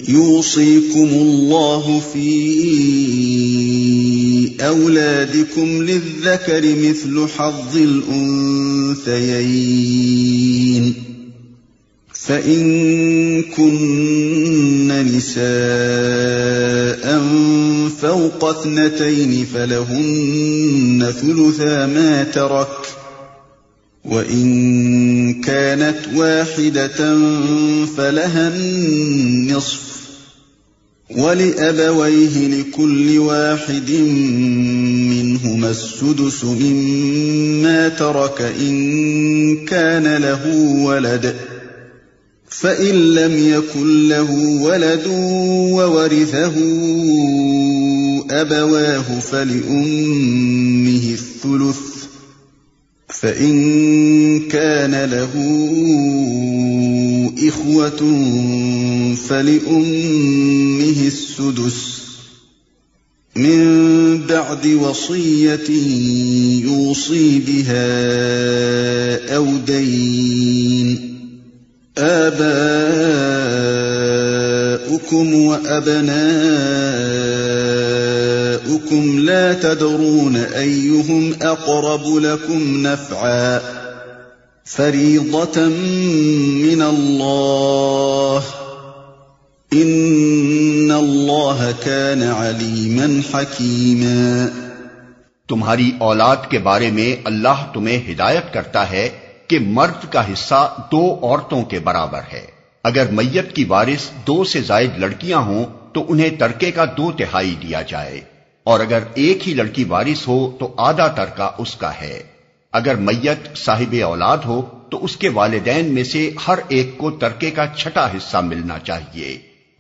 يوصيكم الله في أولادكم للذكر مثل حظ الأنثيين فإن كن نساء فوق 2 فلهن ثلثا ما ترك وإن كانت واحدة فلها النصف ولأبويه لكل واحد منهما السدس مما ترك إن كان له ولد فإن لم يكن له ولد وورثه أبواه فلأمه الثلث فإن كان له إخوة فلأمه السدس من بعد وصية يوصي بها أو دين آباؤكم وأبناؤكم لا تدرون أيهم أقرب لكم نفعا فريضة من الله إن الله كان عليما حكيما۔ تمہاری اولاد کے بارے میں اللہ تمہیں ہدایت کرتا ہے کہ مرد کا حصہ 2 عورتوں کے برابر ہے۔ اگر میت کی وارث 2 سے زائد لڑکیاں ہوں تو انہیں ترکے کا 2/3 دیا جائے، اور اگر ایک ہی لڑکی وارث ہو تو آدھا ترکہ اس کا ہے۔ اگر میت صاحب اولاد ہو تو اس کے والدین میں سے ہر ایک کو ترکے کا 6واں حصہ ملنا چاہیے،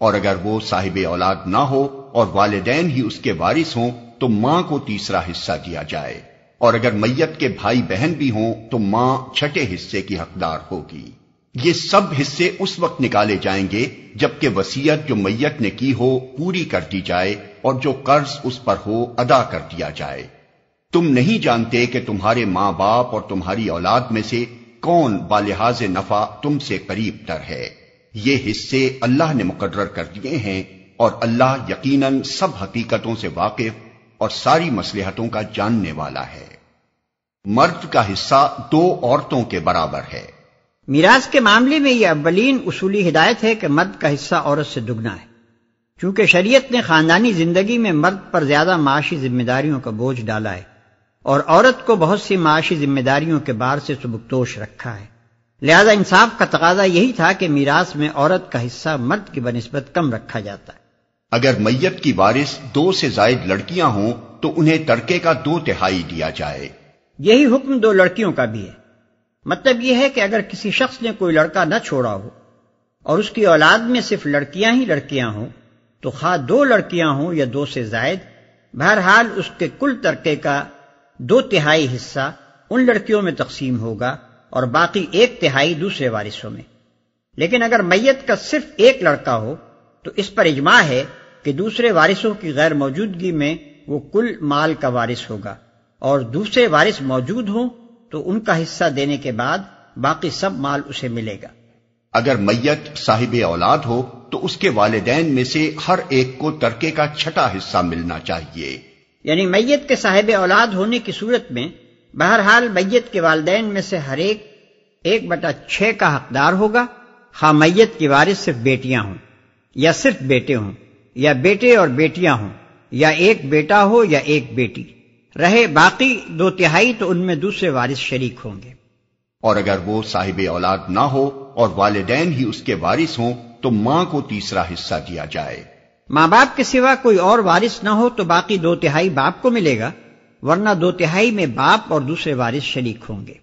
اور اگر وہ صاحب اولاد نہ ہو اور والدین ہی اس کے وارث ہوں تو ماں کو 3واں حصہ دیا جائے، اور اگر میت کے بھائی بہن بھی ہوں تو ماں 6 حصے کی حقدار ہوگی۔ یہ سب حصے اس وقت نکالے جائیں گے جبکہ وصیت جو میت نے کی ہو پوری کر دی جائے اور جو قرض اس پر ہو ادا کر دیا جائے۔ تم نہیں جانتے کہ تمہارے ماں باپ اور تمہاری اولاد میں سے کون بالحاظ نفع تم سے قریب تر ہے۔ یہ حصے اللہ نے مقرر کر دیے ہیں، اور اللہ یقیناً سب حقیقتوں سے واقف اور ساری مصلحتوں کا جاننے والا ہے۔ مرد کا حصہ 2 عورتوں کے برابر ہے۔ میراث کے معاملے میں یہ اولین اصولی ہدایت ہے کہ مرد کا حصہ عورت سے دگنا ہے، چونکہ شریعت نے خاندانی زندگی میں مرد پر زیادہ معاشی ذمہ داریوں کا بوجھ ڈالا ہے اور عورت کو بہت سی معاشی ذمہ داریوں کے بار سے سبکدوش رکھا ہے، لہذا انصاف کا تقاضا یہی تھا کہ میراث میں عورت کا حصہ مرد کی بنسبت کم رکھا جاتا ہے۔ اگر میت کی وارث 2 سے زائد لڑکیاں ہوں تو انہیں ترکے کا 2/3 دیا جائے۔ یہی حکم 2 لڑکیوں کا بھی ہے۔ مطلب یہ ہے کہ اگر کسی شخص نے کوئی لڑکا نہ چھوڑا ہو اور اس کی اولاد میں صرف لڑکیاں ہی لڑکیاں ہوں تو خواہ 2 لڑکیاں ہوں یا 2 سے زائد، بہرحال اس کے کل ترکے کا 2/3 حصہ ان لڑکیوں میں تقسیم ہوگا اور باقی 1/3 دوسرے وارثوں میں۔ لیکن اگر میت کا صرف 1 لڑکا ہو تو اس پر اجماع ہے کہ دوسرے وارثوں کی غیر موجودگی میں وہ کل مال کا وارث ہوگا، اور دوسرے وارث موجود ہوں تو ان کا حصہ دینے کے بعد باقی سب مال اسے ملے گا۔ اگر میت صاحب اولاد ہو تو اس کے والدین میں سے ہر ایک کو ترکے کا 6واں حصہ ملنا چاہیے۔ یعنی میت کے صاحب اولاد ہونے کی صورت میں بہرحال میت کے والدین میں سے ہر ایک 1/6 کا حقدار ہوگا، خواہ میت کی وارث صرف بیٹیاں ہوں یا صرف بیٹے ہوں یا بیٹے اور بیٹیاں ہوں یا 1 بیٹا ہو یا 1 بیٹی، رہے باقی 2/3 تو ان میں دوسرے وارث شریک ہوں گے۔ اور اگر وہ صاحب اولاد نہ ہو اور والدین ہی اس کے وارث ہوں تو ماں کو 3واں حصہ دیا جائے۔ ماں باپ کے سوا کوئی اور وارث نہ ہو تو باقی 2/3 باپ کو ملے گا، ورنہ 2/3 میں باپ اور دوسرے وارث شریک ہوں گے۔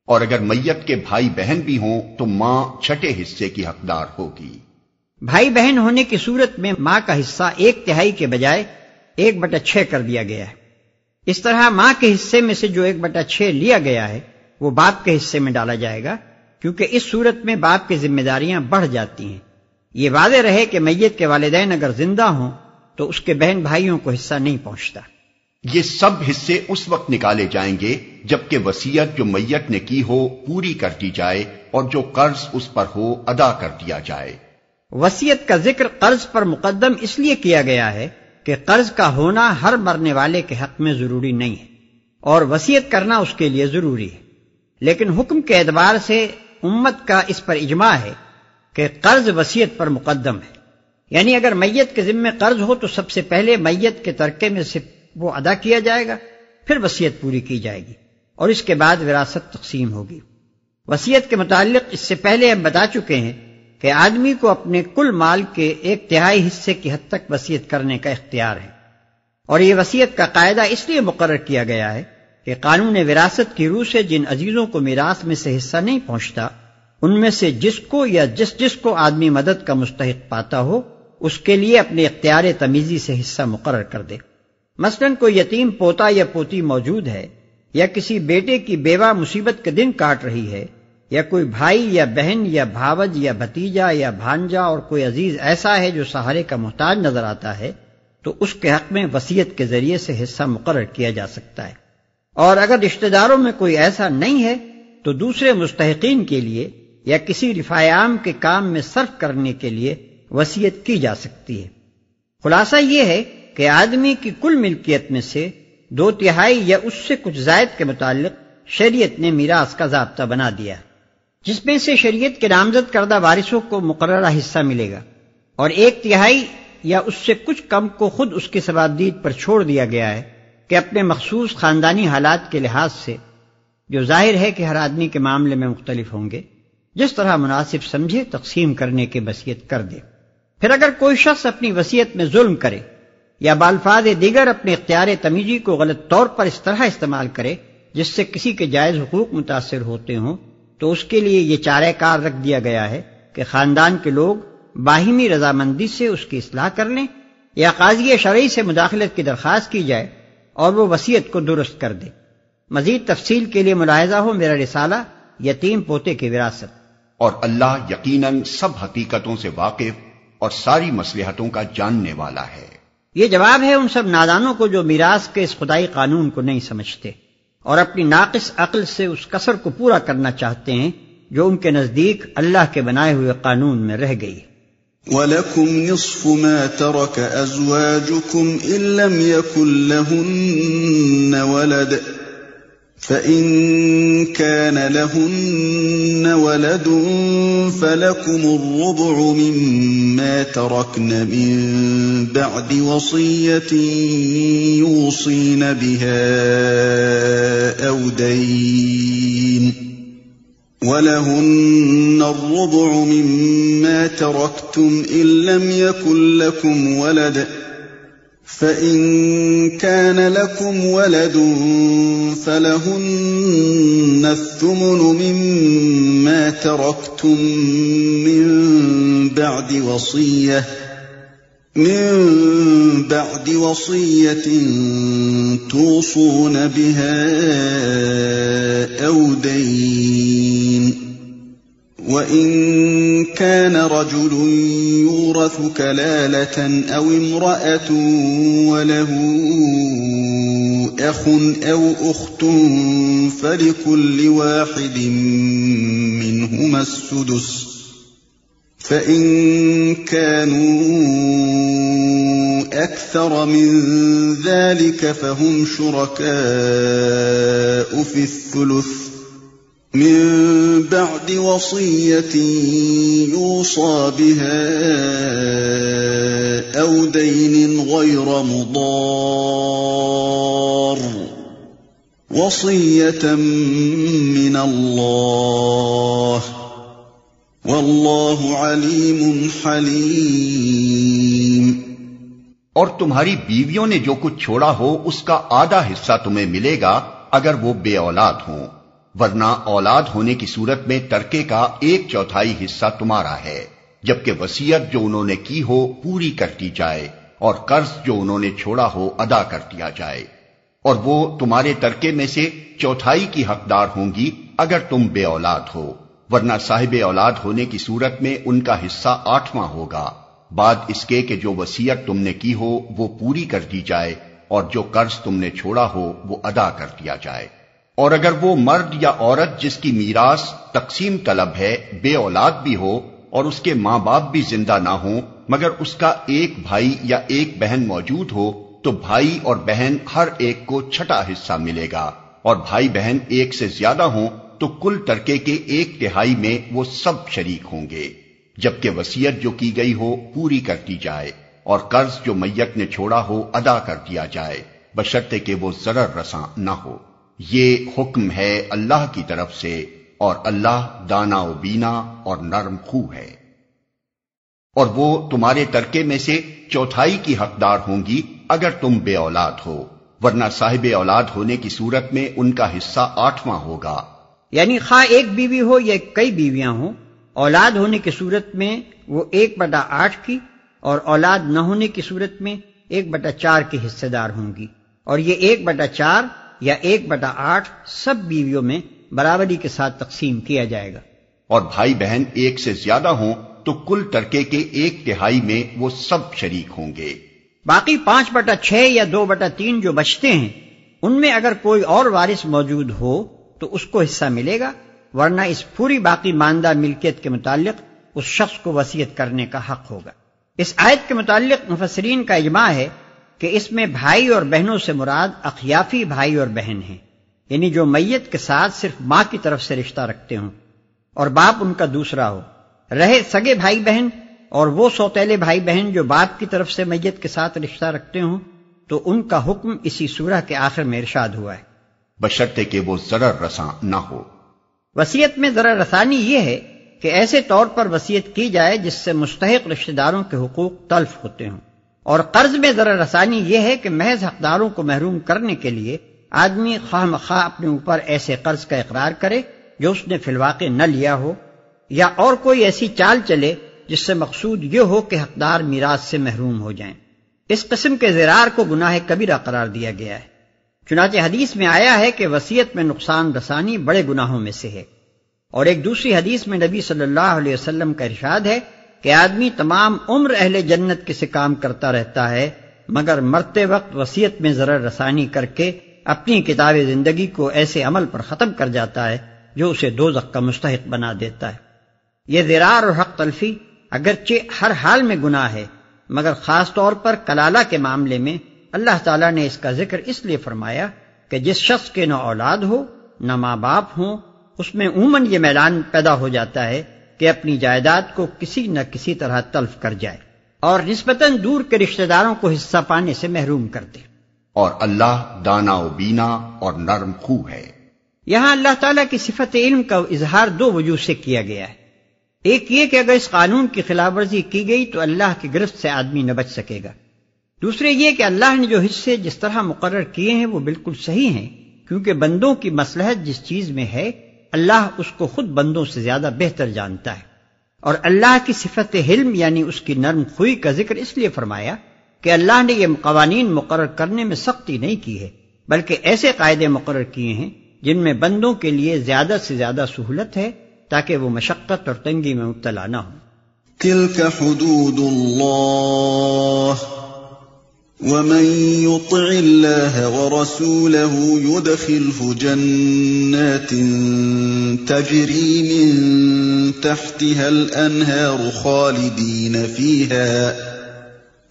اور اگر میت کے بھائی بہن بھی ہوں تو ماں 6 حصے کی حقدار ہوگی۔ بھائی بہن ہونے کی صورت میں ماں کا حصہ 1/3 کے بجائے 1/6 کر دیا گیا ہے۔ اس طرح ماں کے حصے میں سے جو 1/6 لیا گیا ہے وہ باپ کے حصے میں ڈالا جائے گا، کیونکہ اس صورت میں باپ کی ذمہ داریاں بڑھ جاتی ہیں۔ یہ واضح رہے کہ میت کے والدین اگر زندہ ہوں تو اس کے بہن بھائیوں کو حصہ نہیں پہنچتا۔ یہ سب حصے اس وقت نکالے جائیں گے جبکہ وصیت جو میت نے کی ہو پوری کر دی جائے اور جو قرض اس پر ہو ادا کر دیا جائے۔ وصیت کا ذکر قرض پر مقدم اس لیے کیا گیا ہے کہ قرض کا ہونا ہر مرنے والے کے حق میں ضروری نہیں ہے اور وصیت کرنا اس کے لیے ضروری ہے، لیکن حکم کے اعتبار سے امت کا اس پر اجماع ہے کہ قرض وصیت پر مقدم ہے، یعنی اگر میت کے ذمے قرض ہو تو سب سے پہلے میت کے ترکے میں سے وہ ادا کیا جائے گا، پھر وصیت پوری کی جائے گی اور اس کے بعد وراثت تقسیم ہوگی۔ وصیت کے متعلق اس سے پہلے ہم بتا چکے ہیں کہ آدمی کو اپنے کل مال کے 1/3 حصے کی حد تک وصیت کرنے کا اختیار ہے، اور یہ وصیت کا قاعدہ اس لیے مقرر کیا گیا ہے کہ قانون وراثت کی روح سے جن عزیزوں کو میراث میں سے حصہ نہیں پہنچتا، ان میں سے جس کو یا جس کو آدمی مدد کا مستحق پاتا ہو اس کے لیے اپنے اختیار تمیزی سے حصہ مقرر کر دے۔ مثلاً کوئی یتیم پوتا یا پوتی موجود ہے، یا کسی بیٹے کی بیوہ مصیبت کے دن کاٹ رہی ہے، یا کوئی بھائی یا بہن یا بھاوج یا بھتیجا یا بھانجا اور کوئی عزیز ایسا ہے جو سہارے کا محتاج نظر آتا ہے، تو اس کے حق میں وصیت کے ذریعے سے حصہ مقرر کیا جا سکتا ہے، اور اگر رشتہ داروں میں کوئی ایسا نہیں ہے تو دوسرے مستحقین کے لیے یا کسی رفاع عام کے کام میں صرف کرنے کے لیے وصیت کی جا سکتی ہے۔ خلاصہ یہ ہے کہ آدمی کی کل ملکیت میں سے 2/3 یا اس سے کچھ زائد کے متعلق شریعت نے میراث کا ضابطہ بنا دیا ہے، جس میں سے شریعت کے نامزد کردہ وارثوں کو مقررہ حصہ ملے گا، اور 1/3 یا اس سے کچھ کم کو خود اس کی سوادید پر چھوڑ دیا گیا ہے کہ اپنے مخصوص خاندانی حالات کے لحاظ سے، جو ظاہر ہے کہ ہر آدمی کے معاملے میں مختلف ہوں گے، جس طرح مناسب سمجھے تقسیم کرنے کی وصیت کر دے۔ پھر اگر کوئی شخص اپنی وصیت میں ظلم کرے یا بالفاظ دیگر اپنے اختیار تمیزی کو غلط طور پر اس طرح استعمال کرے جس سے کسی کے جائز حقوق متاثر ہوتے ہوں، تو اس کے لیے یہ چارہ کار رکھ دیا گیا ہے کہ خاندان کے لوگ باہمی رضامندی سے اس کی اصلاح کر لیں یا قاضی شرعی سے مداخلت کی درخواست کی جائے اور وہ وصیت کو درست کر دے۔ مزید تفصیل کے لیے ملاحظہ ہو میرا رسالہ یتیم پوتے کی وراثت۔ اور اللہ یقیناً سب حقیقتوں سے واقف اور ساری مصلحتوں کا جاننے والا ہے۔ یہ جواب ہے ان سب نادانوں کو جو میراث کے اس خدائی قانون کو نہیں سمجھتے اور اپنی ناقص عقل سے اس کسر کو پورا کرنا چاہتے ہیں جو ان کے نزدیک اللہ کے بنائے ہوئے قانون میں رہ گئی۔ وَلَكُمْ نِصْفُ مَا تَرَكَ أَزْوَاجُكُمْ إِن لَّمْ يَكُن لَّهُنَّ وَلَدٌ فَإِن كَانَ لَهُنَّ وَلَدٌ فَلَكُمُ الرُّبُعُ مِمَّا تَرَكْنَ مِن بَعْدِ وَصِيَّةٍ يُوصِينَ بِهَا أَوْ دَيْنٍ وَلَهُنَّ الرُّبُعُ مِمَّا تَرَكْتُمْ إِن لَّمْ يَكُن لَّكُمْ وَلَدٌ فَإِن كَانَ لَكُمْ وَلَدٌ فَلَهُنَّ الثُّمُنُ مِمَّا تَرَكْتُم من بعد وصية توصون بها أو دين وإن كان رجل يورث كلالة أو امرأة وله أخ أو أخت فلكل واحد منهما السدس فإن كانوا أكثر من ذلك فهم شركاء في الثلث من بعد وصية يوصى بها أو دين غير مضار وصية من الله واللہ علیم حلیم۔ اور تمہاری بیویوں نے جو کچھ چھوڑا ہو اس کا آدھا حصہ تمہیں ملے گا اگر وہ بے اولاد ہوں، ورنہ اولاد ہونے کی صورت میں ترکے کا 1/4 حصہ تمہارا ہے، جبکہ وصیت جو انہوں نے کی ہو پوری کر دی جائے اور قرض جو انہوں نے چھوڑا ہو ادا کر دیا جائے، اور وہ تمہارے ترکے میں سے 1/4 کی حقدار ہوں گی اگر تم بے اولاد ہو، ورنہ صاحب اولاد ہونے کی صورت میں ان کا حصہ 8واں ہوگا، بعد اس کے کہ جو وصیت تم نے کی ہو وہ پوری کر دی جائے اور جو قرض تم نے چھوڑا ہو وہ ادا کر دیا جائے۔ اور اگر وہ مرد یا عورت جس کی میراث تقسیم طلب ہے بے اولاد بھی ہو اور اس کے ماں باپ بھی زندہ نہ ہوں مگر اس کا ایک بھائی یا ایک بہن موجود ہو تو بھائی اور بہن ہر ایک کو چھٹا حصہ ملے گا، اور بھائی بہن ایک سے زیادہ ہوں تو کل ترکے کے 1/3 میں وہ سب شریک ہوں گے، جبکہ وصیت جو کی گئی ہو پوری کر دی جائے اور قرض جو میت نے چھوڑا ہو ادا کر دیا جائے، بشرطے کہ وہ ضرر رساں نہ ہو۔ یہ حکم ہے اللہ کی طرف سے، اور اللہ دانا و بینا اور نرم خو ہے۔ اور وہ تمہارے ترکے میں سے 1/4 کی حقدار ہوں گی اگر تم بے اولاد ہو، ورنہ صاحب اولاد ہونے کی صورت میں ان کا حصہ 8واں ہوگا۔ یعنی خواہ ایک بیوی ہو یا کئی بیویاں ہوں، اولاد ہونے کی صورت میں وہ 1/8 کی، اور اولاد نہ ہونے کی صورت میں 1/4 کی حصے دار ہوں گی، اور یہ 1/4 یا 1/8 سب بیویوں میں برابری کے ساتھ تقسیم کیا جائے گا۔ اور بھائی بہن ایک سے زیادہ ہوں تو کل ترکے کے 1/3 میں وہ سب شریک ہوں گے۔ باقی 5/6 یا 2/3 جو بچتے ہیں، ان میں اگر کوئی اور وارث موجود ہو تو اس کو حصہ ملے گا، ورنہ اس پوری باقی ماندہ ملکیت کے متعلق اس شخص کو وصیت کرنے کا حق ہوگا۔ اس آیت کے متعلق مفسرین کا اجماع ہے کہ اس میں بھائی اور بہنوں سے مراد اخیافی بھائی اور بہن ہیں، یعنی جو میت کے ساتھ صرف ماں کی طرف سے رشتہ رکھتے ہوں اور باپ ان کا دوسرا ہو۔ رہے سگے بھائی بہن اور وہ سوتیلے بھائی بہن جو باپ کی طرف سے میت کے ساتھ رشتہ رکھتے ہوں تو ان کا حکم اسی سورہ کے آخر میں ارشاد ہوا ہے، بشرطے کہ وہ ضرر رساں نہ ہو۔ وصیت میں ضرر رسانی یہ ہے کہ ایسے طور پر وصیت کی جائے جس سے مستحق رشتہ داروں کے حقوق تلف ہوتے ہوں، اور قرض میں ضرر رسانی یہ ہے کہ محض حقداروں کو محروم کرنے کے لیے آدمی خواہ مخواہ اپنے اوپر ایسے قرض کا اقرار کرے جو اس نے فی الواقع نہ لیا ہو، یا اور کوئی ایسی چال چلے جس سے مقصود یہ ہو کہ حقدار میراث سے محروم ہو جائیں۔ اس قسم کے زرار کو گناہ کبیرہ قرار دیا گیا ہے۔ چنانچہ حدیث میں آیا ہے کہ وصیت میں نقصان رسانی بڑے گناہوں میں سے ہے، اور ایک دوسری حدیث میں نبی صلی اللہ علیہ وسلم کا ارشاد ہے کہ آدمی تمام عمر اہل جنت کے سے کام کرتا رہتا ہے مگر مرتے وقت وصیت میں ضرر رسانی کر کے اپنی کتاب زندگی کو ایسے عمل پر ختم کر جاتا ہے جو اسے دوزخ کا مستحق بنا دیتا ہے۔ یہ زرار اور حق تلفی اگرچہ ہر حال میں گناہ ہے، مگر خاص طور پر کلالہ کے معاملے میں اللہ تعالیٰ نے اس کا ذکر اس لیے فرمایا کہ جس شخص کے نہ اولاد ہو نہ ماں باپ ہوں، اس میں عموماً یہ میلان پیدا ہو جاتا ہے کہ اپنی جائیداد کو کسی نہ کسی طرح تلف کر جائے اور نسبتاً دور کے رشتہ داروں کو حصہ پانے سے محروم کر دے۔ اور اللہ دانا و بینا اور نرم خو ہے۔ یہاں اللہ تعالیٰ کی صفت علم کا اظہار 2 وجوہ سے کیا گیا ہے۔ ایک یہ کہ اگر اس قانون کی خلاف ورزی کی گئی تو اللہ کی گرفت سے آدمی نہ بچ سکے گا۔ دوسرے یہ کہ اللہ نے جو حصے جس طرح مقرر کیے ہیں وہ بالکل صحیح ہیں، کیونکہ بندوں کی مصلحت جس چیز میں ہے اللہ اس کو خود بندوں سے زیادہ بہتر جانتا ہے۔ اور اللہ کی صفت حلم یعنی اس کی نرم خوئی کا ذکر اس لیے فرمایا کہ اللہ نے یہ قوانین مقرر کرنے میں سختی نہیں کی ہے، بلکہ ایسے قاعدے مقرر کیے ہیں جن میں بندوں کے لیے زیادہ سے زیادہ سہولت ہے تاکہ وہ مشقت اور تنگی میں مبتلا نہ ہوں۔ تلك حدود اللہ ومن يطع الله ورسوله يدخله جنات تجري من تحتها الأنهار خالدين فيها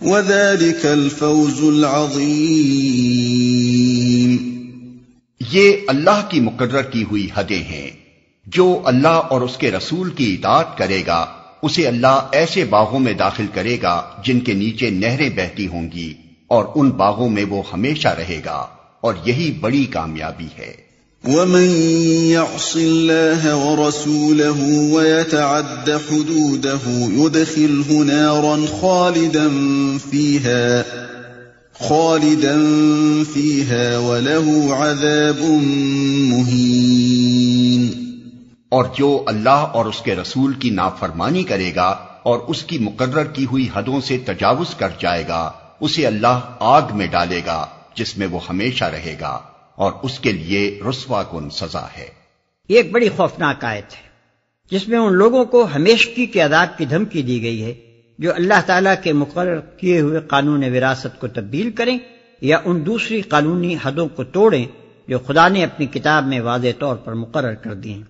وذلك الفوز العظيم۔ یہ اللہ کی مقرر کی ہوئی حدیں ہیں۔ جو اللہ اور اس کے رسول کی اطاعت کرے گا اسے اللہ ایسے باغوں میں داخل کرے گا جن کے نیچے نہریں بہتی ہوں گی، اور ان باغوں میں وہ ہمیشہ رہے گا، اور یہی بڑی کامیابی ہے۔ ومن يعص الله ورسوله ويتعد حدوده يدخله نارا خالدا فيها وله عذاب مهين۔ اور جو اللہ اور اس کے رسول کی نافرمانی کرے گا اور اس کی مقرر کی ہوئی حدوں سے تجاوز کر جائے گا اسے اللہ آگ میں ڈالے گا جس میں وہ ہمیشہ رہے گا، اور اس کے لیے رسوا کن سزا ہے۔ یہ ایک بڑی خوفناک آیت ہے جس میں ان لوگوں کو ہمیشگی کے عذاب کی دھمکی دی گئی ہے جو اللہ تعالیٰ کے مقرر کیے ہوئے قانون وراثت کو تبدیل کریں یا ان دوسری قانونی حدوں کو توڑیں جو خدا نے اپنی کتاب میں واضح طور پر مقرر کر دی ہیں۔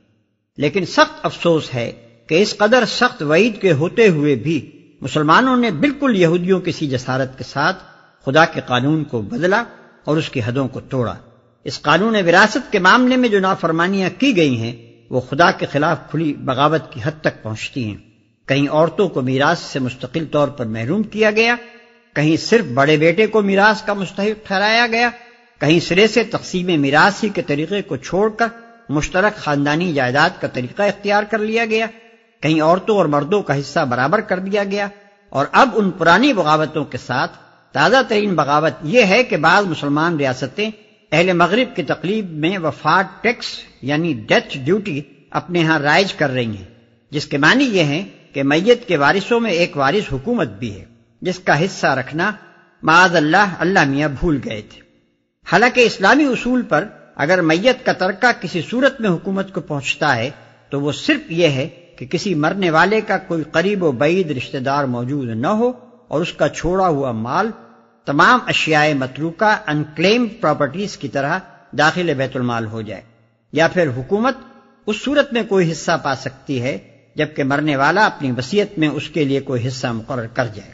لیکن سخت افسوس ہے کہ اس قدر سخت وعید کے ہوتے ہوئے بھی مسلمانوں نے بالکل یہودیوں کی سی جسارت کے ساتھ خدا کے قانون کو بدلا اور اس کی حدوں کو توڑا۔ اس قانون وراثت کے معاملے میں جو نافرمانیاں کی گئی ہیں وہ خدا کے خلاف کھلی بغاوت کی حد تک پہنچتی ہیں۔ کہیں عورتوں کو میراث سے مستقل طور پر محروم کیا گیا، کہیں صرف بڑے بیٹے کو میراث کا مستحق ٹھہرایا گیا، کہیں سرے سے تقسیم میراث ہی کے طریقے کو چھوڑ کر مشترک خاندانی جائیداد کا طریقہ اختیار کر لیا گیا، کہیں عورتوں اور مردوں کا حصہ برابر کر دیا گیا، اور اب ان پرانی بغاوتوں کے ساتھ تازہ ترین بغاوت یہ ہے کہ بعض مسلمان ریاستیں اہل مغرب کی تقلیب میں وفات ٹیکس یعنی ڈیتھ ڈیوٹی اپنے ہاں رائج کر رہی ہیں، جس کے معنی یہ ہے کہ میت کے وارثوں میں ایک وارث حکومت بھی ہے جس کا حصہ رکھنا معاذ اللہ میاں بھول گئے تھے۔ حالانکہ اسلامی اصول پر اگر میت کا ترکہ کسی صورت میں حکومت کو پہنچتا ہے تو وہ صرف یہ ہے کہ کسی مرنے والے کا کوئی قریب و بعید رشتہ دار موجود نہ ہو اور اس کا چھوڑا ہوا مال تمام اشیاء متروکہ انکلیمڈ پراپرٹیز کی طرح داخل بیت المال ہو جائے، یا پھر حکومت اس صورت میں کوئی حصہ پا سکتی ہے جبکہ مرنے والا اپنی وصیت میں اس کے لیے کوئی حصہ مقرر کر جائے۔